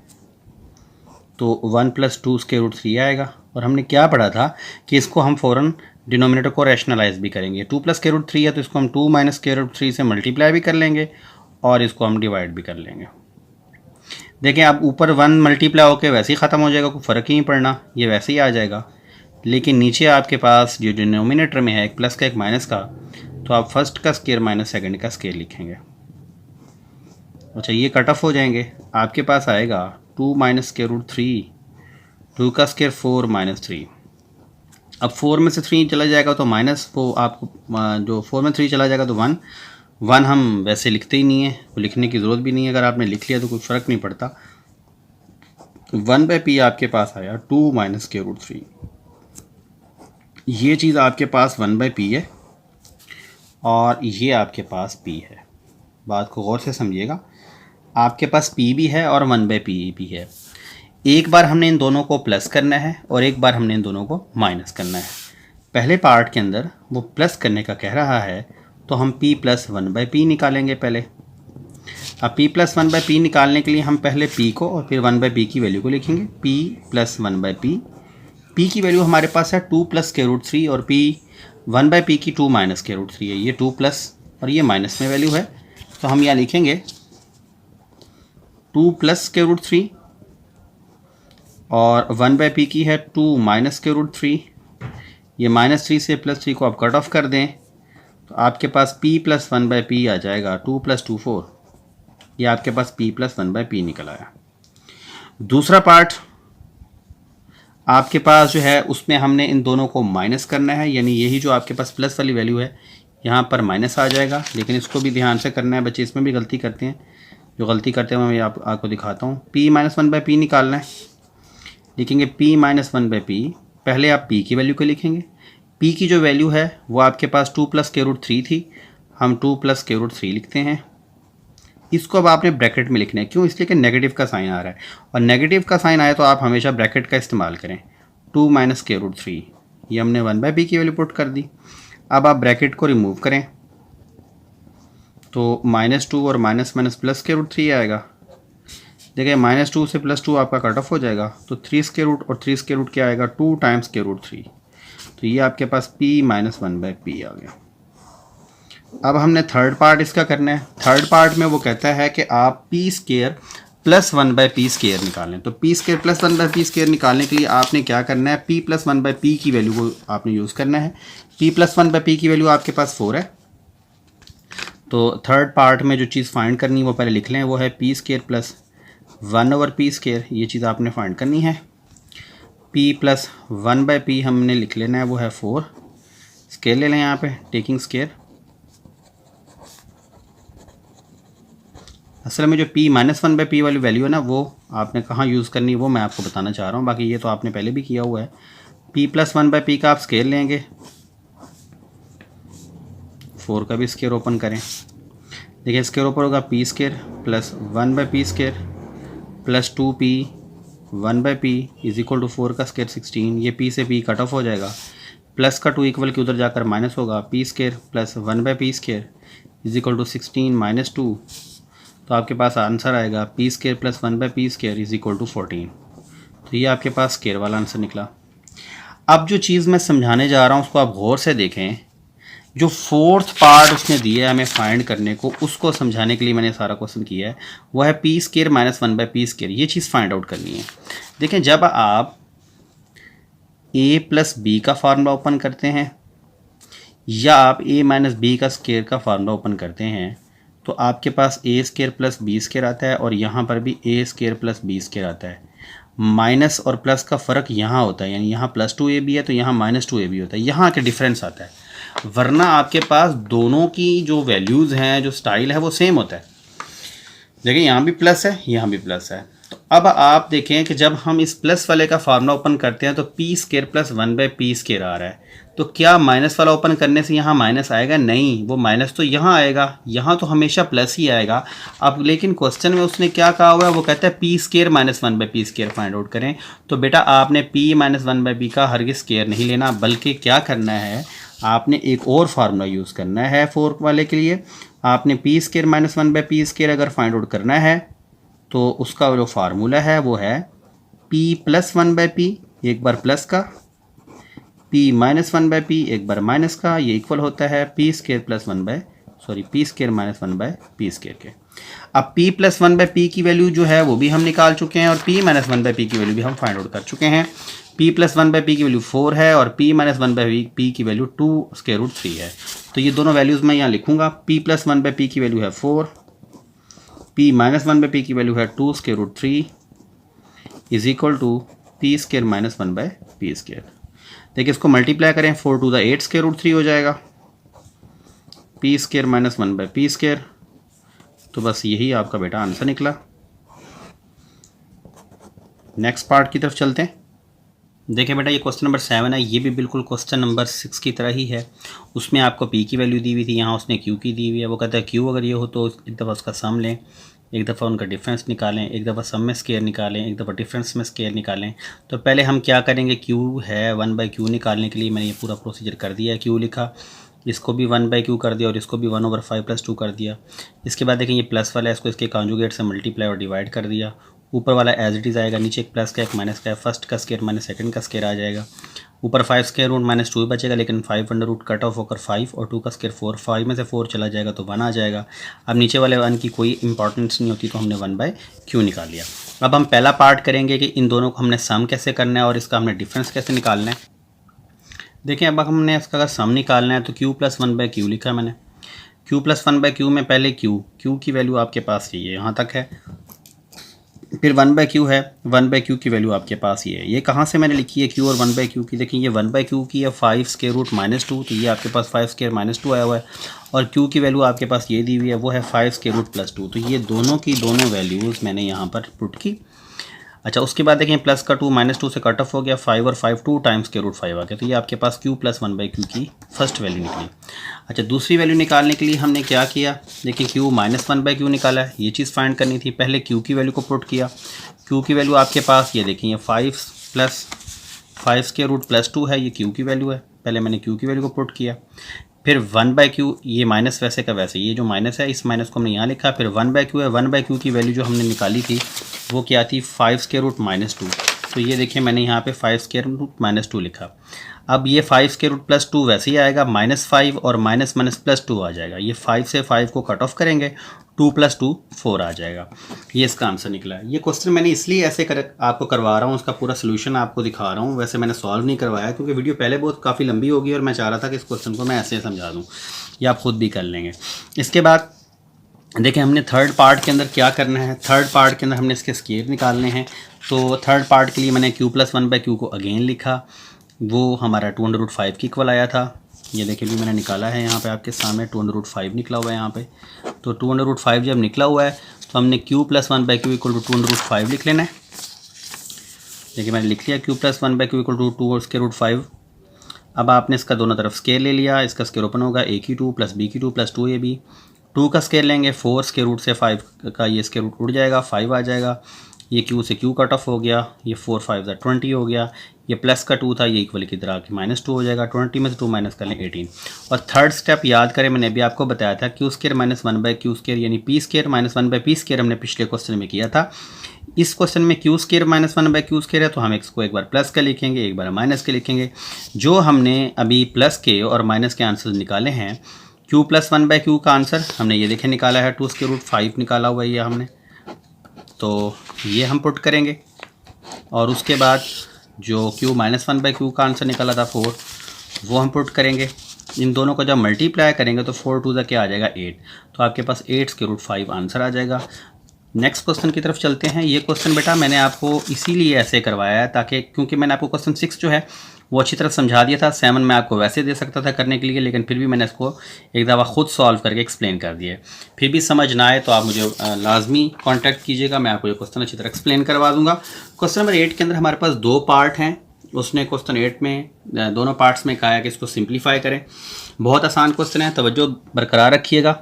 तो 1 प्लस 2 स्क्वायर रूट 3 आएगा। और हमने क्या पढ़ा था कि इसको हम फ़ौरन डिनोमिनेटर को रैशनलाइज भी करेंगे। 2 प्लस स्क्वायर रूट 3 है तो इसको हम 2 माइनस स्क्वायर रूट 3 से मल्टीप्लाई भी कर लेंगे और इसको हम डिवाइड भी कर लेंगे। देखें अब ऊपर 1 मल्टीप्लाई होकर वैसे ही ख़त्म हो जाएगा, कोई फ़र्क ही नहीं पड़ना, ये वैसे ही आ जाएगा। लेकिन नीचे आपके पास जो डिनोमिनेटर में है एक प्लस का एक माइनस का, तो आप फर्स्ट का स्क्वायर माइनस सेकंड का स्क्वायर लिखेंगे। अच्छा ये कट ऑफ हो जाएंगे, आपके पास आएगा 2 माइनस स्क्वायर रूट 3, 2 का स्क्वायर 4 माइनस 3। अब 4 में से 3 चला जाएगा तो माइनस, वो आपको जो 4 में 3 चला जाएगा तो 1 हम वैसे लिखते ही नहीं है, वो लिखने की ज़रूरत भी नहीं है, अगर आपने लिख लिया तो कोई फ़र्क नहीं पड़ता। 1/p आपके पास आया 2 माइनस स्क्वायर रूट 3, ये चीज़ आपके पास 1/p है और ये आपके पास p है। बात को गौर से समझिएगा, आपके पास p भी है और 1/p भी है। एक बार हमने इन दोनों को प्लस करना है और एक बार हमने इन दोनों को माइनस करना है। पहले पार्ट के अंदर वो प्लस करने का कह रहा है तो हम p प्लस 1/p निकालेंगे पहले। अब p प्लस 1/p निकालने के लिए हम पहले p को और फिर 1/p की वैल्यू को लिखेंगे। p प्लस 1/p, p की वैल्यू हमारे पास है 2 प्लस स्क्वायर रूट 3 और p 1/p की 2 माइनस स्क्वायर रूट 3 है, ये 2 प्लस और ये माइनस में वैल्यू है, तो हम यहाँ लिखेंगे 2 प्लस स्क्वायर रूट 3 और 1/p की है 2 माइनस स्क्वायर रूट 3। ये माइनस 3 से प्लस 3 को आप कट ऑफ कर दें तो आपके पास p प्लस 1/p आ जाएगा, 2 प्लस 2 4, ये आपके पास p प्लस 1/p निकल आया। दूसरा पार्ट आपके पास जो है उसमें हमने इन दोनों को माइनस करना है, यानी यही जो आपके पास प्लस वाली वैल्यू है यहाँ पर माइनस आ जाएगा। लेकिन इसको भी ध्यान से करना है, बच्चे इसमें भी गलती करते हैं, जो गलती करते हैं मैं आपको दिखाता हूँ। p माइनस 1/p निकालना है, लिखेंगे p माइनस 1/p, पहले आप p की वैल्यू को लिखेंगे। p की जो वैल्यू है वो आपके पास 2 प्लस स्क्वायर रूट 3 थी, हम 2 प्लस स्क्वायर रूट 3 लिखते हैं। इसको अब आपने ब्रैकेट में लिखना है, क्यों, इसलिए कि नेगेटिव का साइन आ रहा है और नेगेटिव का साइन आए तो आप हमेशा ब्रैकेट का इस्तेमाल करें। 2 माइनस स्क्वायर रूट 3, ये हमने 1/p की वैल्यू पुट कर दी। अब आप ब्रैकेट को रिमूव करें तो -2 और minus minus plus square root 3 आएगा। देखिए -2 से +2 आपका कट ऑफ हो जाएगा, तो 3 स्क्वायर रूट और 3 स्क्वायर रूट क्या आएगा, 2 टाइम्स स्क्वायर रूट 3, तो ये आपके पास p माइनस 1/p आ गया। अब हमने थर्ड पार्ट इसका करना है। थर्ड पार्ट में वो कहता है कि आप p square plus 1/p square निकालें। तो p square plus 1/p square निकालने के लिए आपने क्या करना है, p प्लस 1/p की वैल्यू को आपने यूज़ करना है। p प्लस 1/p की वैल्यू आपके पास 4 है। तो थर्ड पार्ट में जो चीज़ फाइंड करनी है वो पहले लिख लें, वो है p square plus 1/p square, ये चीज़ आपने फाइंड करनी है। p प्लस 1/p हमने लिख लेना है, वो है 4। स्केयर ले लें यहाँ पे, टेकिंग स्केयर। असल में जो p माइनस 1/p वाली वैल्यू है ना, वो आपने कहाँ यूज़ करनी है वो मैं आपको बताना चाह रहा हूँ, बाकी ये तो आपने पहले भी किया हुआ है। p प्लस 1/p का आप स्केयर लेंगे, 4 का भी स्केयर ओपन करें। देखिए स्केयर ऊपर होगा p square plus 1/p square plus 2p 1/p is equal to 4 का स्केयर 16, ये p से p कट ऑफ हो जाएगा, प्लस का 2 इक्वल के उधर जाकर माइनस होगा, p square plus 1/p square is equal to 16 minus 2, तो आपके पास आंसर आएगा p square plus 1/p square is equal to 14। तो ये आपके पास स्केयर वाला आंसर निकला। अब जो चीज़ मैं समझाने जा रहा हूँ उसको आप गौर से देखें। जो फोर्थ पार्ट उसने दिया है हमें फाइंड करने को, उसको समझाने के लिए मैंने सारा क्वेश्चन किया है, वो है p square minus 1/p square, ये चीज़ फाइंड आउट करनी है। देखें जब आप a प्लस b का फार्मूला ओपन करते हैं या आप a माइनस b का स्केयर का फार्मूला ओपन करते हैं, तो आपके पास a square plus b square आता है और यहाँ पर भी a square plus b square आता है। माइनस और प्लस का फ़र्क यहाँ होता है, यानी यहाँ +2ab है तो यहाँ -2ab होता है, यहाँ के डिफरेंस आता है, वरना आपके पास दोनों की जो वैल्यूज़ हैं, जो स्टाइल है वो सेम होता है। देखिए यहाँ भी प्लस है, यहाँ भी प्लस है। तो अब आप देखें कि जब हम इस प्लस वाले का फार्मूला ओपन करते हैं तो p square plus 1/p square आ रहा है, तो क्या माइनस वाला ओपन करने से यहाँ माइनस आएगा? नहीं, वो माइनस तो यहाँ आएगा, यहाँ तो हमेशा प्लस ही आएगा। अब लेकिन क्वेश्चन में उसने क्या कहा हुआ है, वो कहता है p square minus 1/p square find out करें। तो बेटा आपने p माइनस 1/p का हरगिज़ स्केयर नहीं लेना, बल्कि क्या करना है, आपने एक और फार्मूला यूज़ करना है फोर्थ वाले के लिए। आपने p square minus 1/p square अगर फाइंड आउट करना है तो उसका जो फार्मूला है वो है p प्लस 1/p, एक बार प्लस का, p माइनस 1/p एक बार माइनस का, ये इक्वल होता है p square plus p square minus 1/p square के। अब p प्लस 1/p की वैल्यू जो है वो भी हम निकाल चुके हैं और p माइनस 1/p की वैल्यू भी हम फाइंड आउट कर चुके हैं। p प्लस 1/p की वैल्यू 4 है और p माइनस 1/p की वैल्यू 2 स्क्वायर रूट 3 है। तो ये दोनों वैल्यूज़ मैं यहाँ लिखूँगा, p प्लस 1/p की वैल्यू है 4, p माइनस 1/p की वैल्यू है 2 square root 3 is equal to p square minus 1/p square. देखिए इसको मल्टीप्लाई करें, 4 टू द 8 स्क्वायर रूट 3 हो जाएगा, p square minus 1/p square. तो बस यही आपका बेटा आंसर निकला। नेक्स्ट पार्ट की तरफ चलते हैं। देखिए बेटा ये क्वेश्चन नंबर 7 है, ये भी बिल्कुल क्वेश्चन नंबर 6 की तरह ही है। उसमें आपको p की वैल्यू दी हुई थी, यहाँ उसने q की दी हुई है। वो कहता है q अगर ये हो तो एक दफ़ा उसका सम लें, एक दफ़ा उनका डिफरेंस निकालें, एक दफ़ा सम में स्केयर निकालें, एक दफ़ा डिफरेंस में स्केयर निकालें। तो पहले हम क्या करेंगे, q है 1/q निकालने के लिए मैंने ये पूरा प्रोसीजर कर दिया है। q लिखा, इसको भी 1/q कर दिया और इसको भी 1/5 + 2 कर दिया। इसके बाद देखें ये प्लस वाला है, इसको इसके कॉन्जुगेट से मल्टीप्लाई और डिवाइड कर दिया। ऊपर वाला एज इट इज़ आएगा, नीचे एक प्लस का एक माइनस का है, फर्स्ट का स्केयर माइनस सेकंड का स्केयर आ जाएगा। ऊपर 5 स्क्वायर रूट माइनस 2 बचेगा, लेकिन 5 अंडर रूट कट ऑफ होकर 5 और 2 का स्केयर 4, 5 में से 4 चला जाएगा तो 1 आ जाएगा। अब नीचे वाले 1 की कोई इंपॉर्टेंस नहीं होती, तो हमने 1/q निकाल लिया। अब हम पहला पार्ट करेंगे कि इन दोनों को हमने सम कैसे करना है और इसका हमने डिफरेंस कैसे निकालना है। देखें अब हमने इसका अगर सम निकालना है तो q प्लस 1/q लिखा मैंने। q प्लस 1/q में पहले q की वैल्यू आपके पास ये यहाँ तक है, फिर 1/q है, 1/q की वैल्यू आपके पास ये है। ये कहाँ से मैंने लिखी है q और 1/q की, देखिए ये 1/q की है 5 स्क्वायर रूट माइनस 2, तो ये आपके पास 5 स्क्वायर माइनस 2 आया हुआ है, और q की वैल्यू आपके पास ये दी हुई है, वो है 5 स्क्वायर रूट प्लस 2। तो ये दोनों की दोनों वैल्यूज़ मैंने यहाँ पर पुट की। अच्छा उसके बाद देखें प्लस का 2 माइनस 2 से कट ऑफ हो गया, 5 और 5 2 टाइम्स स्क्वायर रूट 5 आ गया, तो ये आपके पास q प्लस 1/q की फर्स्ट वैल्यू निकली। अच्छा दूसरी वैल्यू निकालने के लिए हमने क्या किया, देखिए q माइनस 1/q निकाला है, ये चीज़ फाइंड करनी थी। पहले q की वैल्यू को पुट किया, q की वैल्यू आपके पास ये देखें, ये 5 प्लस 5 स्क्वायर रूट प्लस 2 है, ये क्यू की वैल्यू है, पहले मैंने क्यू की वैल्यू को पुट किया। फिर 1/q, ये माइनस वैसे का वैसे, ये जो माइनस है इस माइनस को हमने यहाँ लिखा। फिर 1/q है, 1/q की वैल्यू जो हमने निकाली थी वो क्या थी, 5 स्क्वायर रूट माइनस 2। तो ये देखिए मैंने यहाँ पे 5 स्क्वायर रूट माइनस 2 लिखा। अब ये 5 स्क्वायर रूट प्लस 2 वैसे ही आएगा, -5 और माइनस माइनस प्लस 2 आ जाएगा। ये 5 से 5 को कट ऑफ करेंगे, 2 + 2 4 आ जाएगा। ये इसका आंसर निकला है। ये क्वेश्चन मैंने इसलिए ऐसे आपको करवा रहा हूँ, उसका पूरा सोल्यूशन आपको दिखा रहा हूँ। वैसे मैंने सॉल्व नहीं करवाया क्योंकि वीडियो पहले बहुत काफ़ी लंबी होगी और मैं चाह रहा था कि इस क्वेश्चन को मैं ऐसे समझा दूँ, या आप खुद भी कर लेंगे। इसके बाद देखिए हमने थर्ड पार्ट के अंदर क्या करना है। थर्ड पार्ट के अंदर हमने इसके स्केयर निकालने हैं। तो थर्ड पार्ट के लिए मैंने q + 1/q को अगेन लिखा, वो हमारा 2√5 की इक्वल आया था। ये देखिए भी मैंने निकाला है यहाँ पे आपके सामने, 2√5 निकला हुआ है यहाँ पे। तो 2√5 जब निकला हुआ है तो हमने q + 1/q = 2√5 लिख लेना है। देखिए मैंने लिख लिया q + 1/q = 2√5। अब आपने इसका दोनों तरफ स्केयर ले लिया, इसका स्केयर ओपन होगा, a/2 + b/2 + 2ab। 2 का स्केयर लेंगे, 4 स्क्वायर रूट से 5 का ये स्क्वायर रूट उड़ जाएगा, 5 आ जाएगा। ये q से q कट ऑफ हो गया, ये 4 5 20 हो गया। ये प्लस का 2 था, ये इक्वल की तरह की -2 हो जाएगा। 20 में से 2 माइनस कर लें 18। और थर्ड स्टेप याद करें, मैंने अभी आपको बताया था q² - 1/q² यानी p² - 1/p² हमने पिछले क्वेश्चन में किया था। इस क्वेश्चन में q² - 1/q² है तो हम इसको एक बार प्लस के लिखेंगे, एक बार माइनस के लिखेंगे। जो हमने अभी प्लस के और माइनस के आंसर निकाले हैं, q + 1/q का आंसर हमने ये देखे निकाला है, 2√5 निकाला हुआ है ये हमने। तो ये हम पुट करेंगे और उसके बाद जो q - 1/q का आंसर निकाला था 4, वो हम पुट करेंगे। इन दोनों को जब मल्टीप्लाई करेंगे तो 4 2 क्या आ जाएगा 8। तो आपके पास 8√5 आंसर आ जाएगा। नेक्स्ट क्वेश्चन की तरफ चलते हैं। ये क्वेश्चन बेटा मैंने आपको इसीलिए ऐसे करवाया है ताकि, क्योंकि मैंने आपको क्वेश्चन 6 जो है वो अच्छी तरह समझा दिया था। 7 मैं आपको वैसे दे सकता था करने के लिए, लेकिन फिर भी मैंने इसको एक दफ़ा खुद सॉल्व करके एक्सप्लेन कर दिया है। फिर भी समझ ना आए तो आप मुझे लाजमी कांटेक्ट कीजिएगा, मैं आपको ये क्वेश्चन अच्छी तरह एक्सप्लेन करवा दूंगा। क्वेश्चन नंबर 8 के अंदर हमारे पास 2 पार्ट हैं। उसने क्वेश्चन 8 में दोनों पार्ट्स में कहा है कि इसको सिंप्लीफाई करें। बहुत आसान क्वेश्चन है, तवज्जो बरकरार रखिएगा।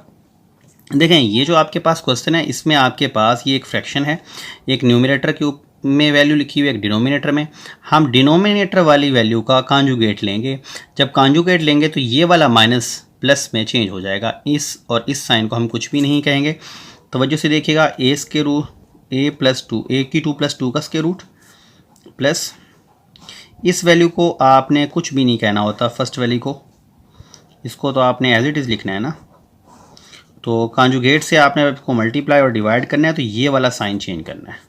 देखें ये जो आपके पास क्वेश्चन है, इसमें आपके पास ये एक फ्रैक्शन है, एक न्यूमरेटर के में वैल्यू लिखी हुई है, एक डिनोमिनेटर में। हम डिनोमिनेटर वाली वैल्यू का कॉन्जुगेट लेंगे। जब कॉन्जुगेट लेंगे तो ये वाला माइनस प्लस में चेंज हो जाएगा। इस और इस साइन को हम कुछ भी नहीं कहेंगे। तवज्जो से देखिएगा, a² + 2 a² + 2 का स्क्वायर रूट प्लस इस वैल्यू को आपने कुछ भी नहीं कहना होता, फर्स्ट वैल्यू को, इसको तो आपने एज इट इज़ लिखना है ना। तो कॉन्जुगेट से आपने इसको मल्टीप्लाई और डिवाइड करना है, तो ये वाला साइन चेंज करना है।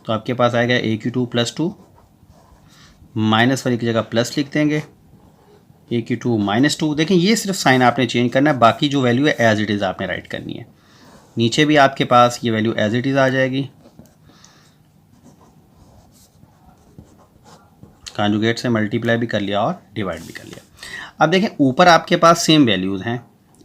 तो आपके पास आएगा a² + 2, माइनस वाली की जगह प्लस लिख देंगे, a² - 2। देखें ये सिर्फ साइन आपने चेंज करना है, बाकी जो वैल्यू है एज इट इज़ आपने राइट करनी है। नीचे भी आपके पास ये वैल्यू एज इट इज़ आ जाएगी। कॉन्जुगेट से मल्टीप्लाई भी कर लिया और डिवाइड भी कर लिया। अब देखें ऊपर आपके पास सेम वैल्यूज़ हैं,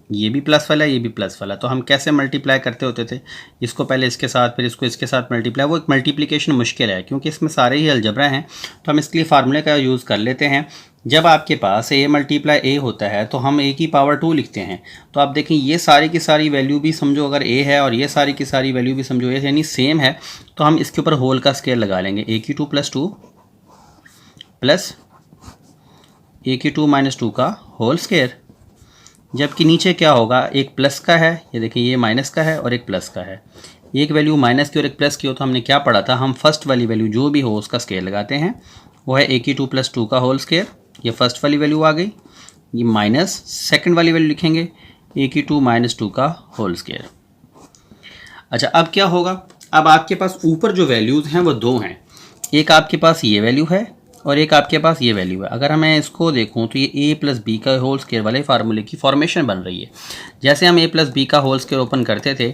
ये भी प्लस वाला है, ये भी प्लस वाला। तो हम कैसे मल्टीप्लाई करते होते थे, इसको पहले इसके साथ फिर इसको इसके साथ मल्टीप्लाई। वो एक मल्टीप्लिकेशन मुश्किल है क्योंकि इसमें सारे ही अलजबरा हैं, तो हम इसके लिए फार्मूले का यूज़ कर लेते हैं। जब आपके पास a × a होता है तो हम a की पावर 2 लिखते हैं। तो आप देखें ये सारी की सारी वैल्यू भी समझो अगर a है और ये सारी की सारी वैल्यू भी समझो a यानी सेम है, तो हम इसके ऊपर होल का स्केयर लगा लेंगे, a² + 2 प्लस a² - 2 का होल स्केयर। जबकि नीचे क्या होगा, एक प्लस का है, ये देखिए ये माइनस का है और एक प्लस का है। एक वैल्यू माइनस की और एक प्लस की हो तो हमने क्या पढ़ा था, हम फर्स्ट वाली वैल्यू जो भी हो उसका स्केयर लगाते हैं। वो है a² + 2 का होल स्केयर, ये फर्स्ट वाली वैल्यू आ गई। ये माइनस सेकंड वाली वैल्यू लिखेंगे a² - 2 का होल स्केयर। अच्छा अब क्या होगा, अब आपके पास ऊपर जो वैल्यूज़ हैं वो 2 हैं। एक आपके पास ये वैल्यू है और एक आपके पास ये वैल्यू है। अगर मैं इसको देखूं तो ये a + b का होल स्केयर वाले फार्मूले की फॉर्मेशन बन रही है। जैसे हम a + b का होल स्केयर ओपन करते थे,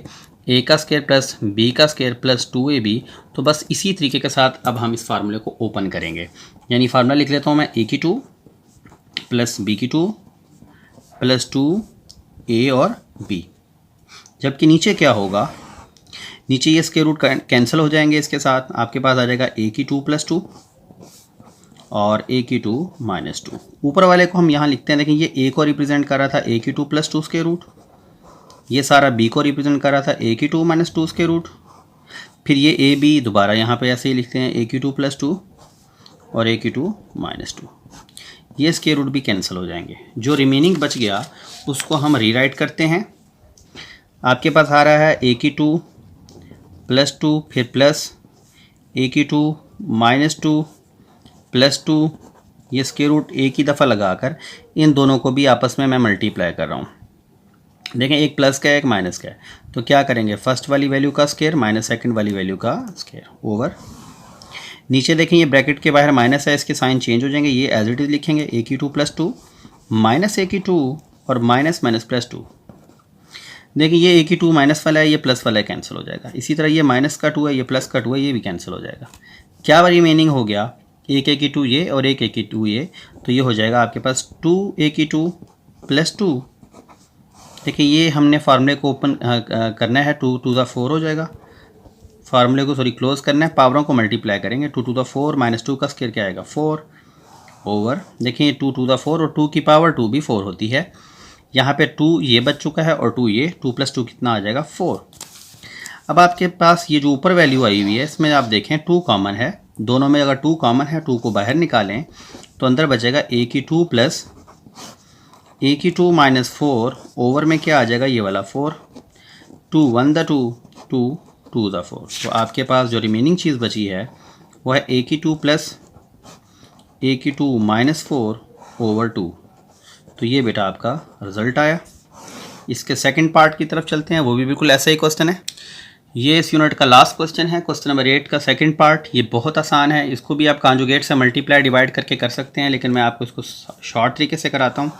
a का स्केयर प्लस b का स्केयर प्लस 2ab, तो बस इसी तरीके के साथ अब हम इस फार्मूले को ओपन करेंगे। यानी फार्मूला लिख लेता हूँ मैं, a² + b² + 2a और b। जबकि नीचे क्या होगा, नीचे ये स्क्वायर रूट कैंसिल हो जाएंगे, इसके साथ आपके पास आ जाएगा a² + 2 और a² - 2। ऊपर वाले को हम यहाँ लिखते हैं, देखिए ये a को रिप्रेजेंट कर रहा था a² + 2 स्क्वायर रूट, ये सारा b को रिप्रेजेंट कर रहा था a² - 2 स्क्वायर रूट। फिर ये a b दोबारा यहाँ पे ऐसे ही लिखते हैं a² + 2 और ए की टू -2। ये स्क्वायर रूट भी कैंसिल हो जाएंगे। जो रिमेनिंग बच गया उसको हम रीराइट करते हैं। आपके पास आ रहा है ए की टू +2 फिर प्लस ए की टू -2 +2। ये स्क्वायर रूट एक ही दफ़ा लगाकर इन दोनों को भी आपस में मैं मल्टीप्लाई कर रहा हूँ। देखें एक प्लस का है एक माइनस का है, तो क्या करेंगे, फर्स्ट वाली वैल्यू का स्क्वायर माइनस सेकंड वाली वैल्यू का स्क्वायर ओवर। नीचे देखें ये ब्रैकेट के बाहर माइनस है, इसके साइन चेंज हो जाएंगे, ये एज इट इज़ लिखेंगे ए की टू +2 माइनस ए की टू और माइनस माइनस +2। देखिए ये ए की टू माइनस वाला है, ये प्लस वाला है, कैंसिल हो जाएगा। इसी तरह ये माइनस का 2 है, ये प्लस का 2 है, ये भी कैंसिल हो जाएगा। क्या रिमेनिंग हो गया, एक ए की टू ये और एक ए की टू ये, तो ये हो जाएगा आपके पास 2 ए की टू +2। देखिए ये हमने फार्मूले को ओपन करना है, 2 टू द 4 हो जाएगा। फार्मूले को क्लोज करना है, पावरों को मल्टीप्लाई करेंगे। 2 टू द 4 -2 का स्क्वायर क्या आएगा 4 ओवर। देखिए 2 टू द 4 और 2 की पावर 2 भी 4 होती है। यहाँ पे 2 ये बच चुका है और 2 ये, 2 + 2 कितना आ जाएगा 4। अब आपके पास ये जो ऊपर वैल्यू आई हुई है इसमें आप देखें 2 कॉमन है, दोनों में अगर 2 कॉमन है 2 को बाहर निकालें तो अंदर बचेगा ए की टू प्लस ए की टू -4 ओवर में क्या आ जाएगा ये वाला 4। 2 1 द 2 2 2 द 4। तो आपके पास जो रिमेनिंग चीज़ बची है वो है ए की टू प्लस ए की टू -4 ओवर 2। तो ये बेटा आपका रिज़ल्ट आया। इसके सेकंड पार्ट की तरफ चलते हैं, वो भी बिल्कुल ऐसा ही क्वेश्चन है। ये इस यूनिट का लास्ट क्वेश्चन है, क्वेश्चन नंबर 8 का सेकंड पार्ट। ये बहुत आसान है, इसको भी आप कॉन्जुगेट से मल्टीप्लाई डिवाइड करके कर सकते हैं, लेकिन मैं आपको इसको शॉर्ट तरीके से कराता हूँ।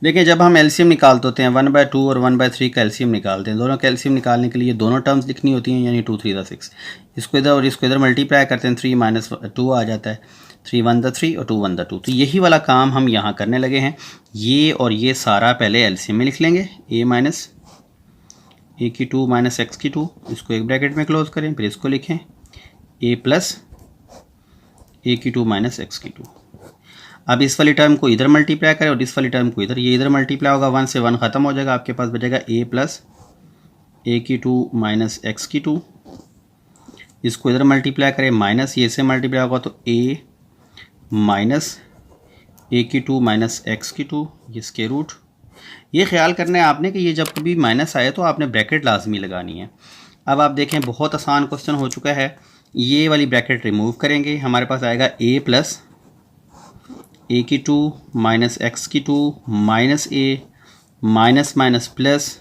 देखिए जब हम एलसीएम निकालते होते हैं 1/2 और 1/3 का एलसीएम निकालते हैं, दोनों का एलसीएम निकालने के लिए दोनों टर्म्स लिखनी होती हैं, यानी 2 3 द 6। इसको इधर और इसको इधर मल्टीप्लाई करते हैं, 3 - 2 आ जाता है, 3 1 द 3 और 2 1 द 2। तो यही वाला काम हम यहाँ करने लगे हैं। ये और ये सारा पहले एलसीएम में लिख लेंगे, ए की टू माइनस एक्स की टू, इसको एक ब्रैकेट में क्लोज करें, फिर इसको लिखें ए प्लस ए की टू माइनस एक्स की टू। अब इस वाली टर्म को इधर मल्टीप्लाई करें और इस वाली टर्म को इधर, ये इधर मल्टीप्लाई होगा, 1 से 1 ख़त्म हो जाएगा, आपके पास बचेगा ए प्लस ए की टू माइनस एक्स की टू। इसको इधर मल्टीप्लाई करें, माइनस ये से मल्टीप्लाई होगा तो ए माइनस ए की टू माइनस एक्स की टू, ये स्क्वायर रूट। ये ख्याल करना है आपने कि ये जब कभी माइनस आए तो आपने ब्रैकेट लाजमी लगानी है। अब आप देखें बहुत आसान क्वेश्चन हो चुका है। ये वाली ब्रैकेट रिमूव करेंगे, हमारे पास आएगा ए प्लस ए की टू माइनस एक्स की two minus A minus minus plus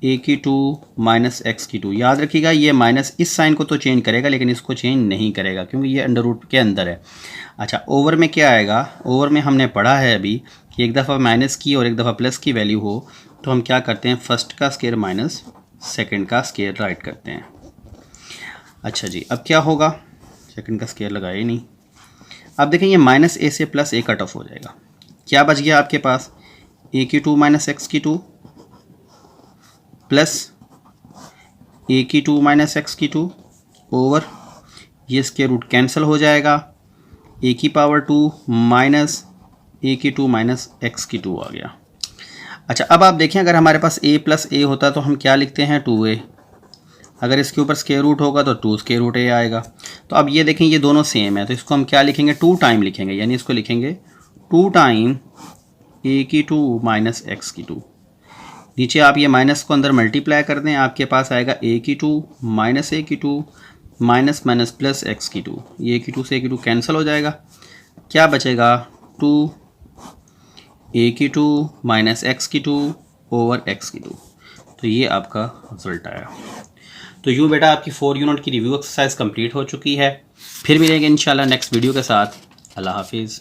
a की टू माइनस एक्स की टू। याद रखिएगा ये माइनस इस साइन को तो चेंज करेगा लेकिन इसको चेंज नहीं करेगा क्योंकि ये अंडर रूट के अंदर है। अच्छा ओवर में क्या आएगा, ओवर में हमने पढ़ा है अभी कि एक दफ़ा माइनस की और एक दफ़ा प्लस की वैल्यू हो तो हम क्या करते हैं, फर्स्ट का स्क्वायर माइनस सेकंड का स्क्वायर राइट करते हैं। अच्छा जी अब क्या होगा, सेकंड का स्क्वायर लगाया ही नहीं। अब देखें ये माइनस ए से प्लस ए कट ऑफ हो जाएगा। क्या बच गया आपके पास, ए की टू माइनस एक्स की टू प्लस ए की टू माइनस एक्स की टू ओवर, ये स्क्वायर रूट कैंसिल हो जाएगा, ए की पावर 2 माइनस ए की टू माइनस एक्स की टू आ गया। अच्छा अब आप देखें अगर हमारे पास ए प्लस ए होता तो हम क्या लिखते हैं 2a, अगर इसके ऊपर स्क्वायर रूट होगा तो 2 स्क्वायर रूट ए आएगा। तो अब ये देखें ये दोनों सेम है तो इसको हम क्या लिखेंगे 2 टाइम लिखेंगे, यानी इसको लिखेंगे 2 टाइम ए की टू माइनस एक्स की टू। नीचे आप ये माइनस को अंदर मल्टीप्लाई कर दें, आपके पास आएगा ए की टू माइनस ए की two minus minus plus x की टू। ये ए की टू से ए की टू कैंसिल हो जाएगा, क्या बचेगा 2 ए की टू माइनस एक्स की टू ओवर एक्स की टू। तो ये आपका रिजल्ट आया। तो यूँ बेटा आपकी 4 यूनिट की रिव्यू एक्सरसाइज कंप्लीट हो चुकी है। फिर मिलेंगे इंशाल्लाह नेक्स्ट वीडियो के साथ। अल्लाह हाफिज़।